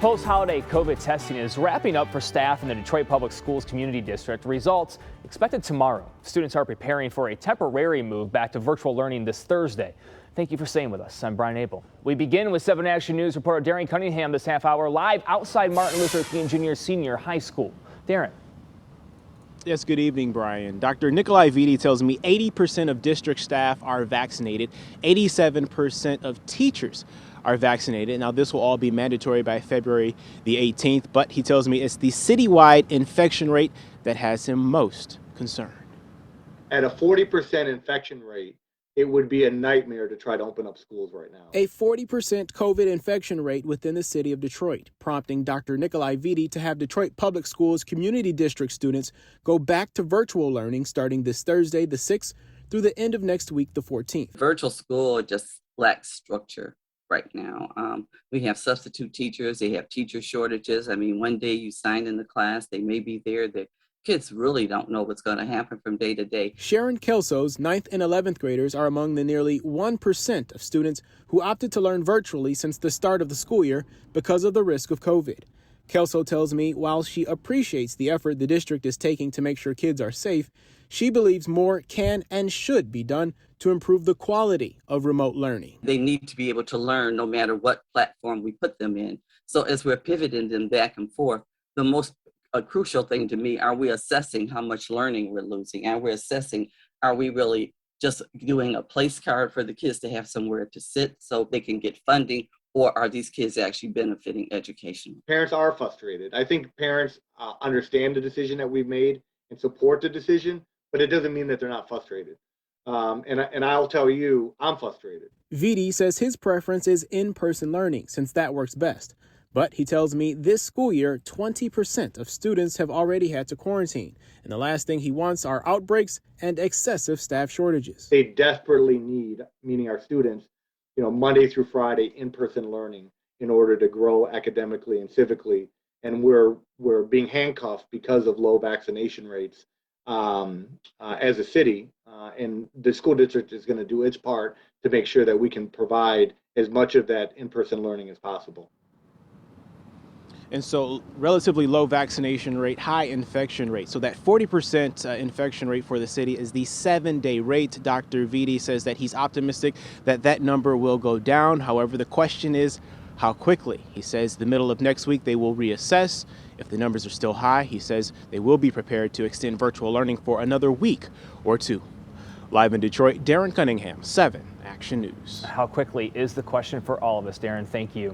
Post-holiday COVID testing is wrapping up for staff in the Detroit Public Schools Community District. Results expected tomorrow. Students are preparing for a temporary move back to virtual learning this Thursday. Thank you for staying with us. I'm Brian Abel. We begin with 7 Action News reporter Darren Cunningham this half hour live outside Martin Luther King Jr. Senior High School. Darren. Yes, good evening, Brian. Dr. Nikolai Viti tells me 80% of district staff are vaccinated, 87% of teachers are vaccinated. Now, this will all be mandatory by February the 18th, but he tells me it's the citywide infection rate that has him most concerned. At a 40% infection rate, it would be a nightmare to try to open up schools right now. A 40% COVID infection rate within the city of Detroit, prompting Dr. Nikolai Viti to have Detroit Public Schools Community District students go back to virtual learning starting this Thursday, the 6th, through the end of next week, the 14th. Virtual school just lacks structure right now. We have substitute teachers. They have teacher shortages. I mean, one day you sign in the class, they may be there. The kids really don't know what's going to happen from day to day. Sharon Kelso's 9th and 11th graders are among the nearly 1% of students who opted to learn virtually since the start of the school year because of the risk of COVID. Kelso tells me while she appreciates the effort the district is taking to make sure kids are safe, she believes more can and should be done to improve the quality of remote learning. They need to be able to learn no matter what platform we put them in. So as we're pivoting them back and forth, the most a crucial thing to me, are we assessing how much learning we're losing? And we're assessing, are we really just doing a place card for the kids to have somewhere to sit so they can get funding, or are these kids actually benefiting education? Parents are frustrated. I think parents understand the decision that we've made and support the decision, but it doesn't mean that they're not frustrated. And I'll tell you, I'm frustrated. Viti says his preference is in-person learning since that works best. But he tells me this school year, 20% of students have already had to quarantine. And the last thing he wants are outbreaks and excessive staff shortages. They desperately need, meaning our students, Monday through Friday in-person learning in order to grow academically and civically. And we're being handcuffed because of low vaccination rates as a city. And the school district is going to do its part to make sure that we can provide as much of that in-person learning as possible. And so relatively low vaccination rate, high infection rate. So that 40% infection rate for the city is the 7-day rate. Dr. Viti says that he's optimistic that that number will go down. However, the question is how quickly. He says the middle of next week they will reassess. If the numbers are still high, he says they will be prepared to extend virtual learning for another week or two. Live in Detroit, Darren Cunningham, 7 Action News. How quickly is the question for all of us, Darren. Thank you.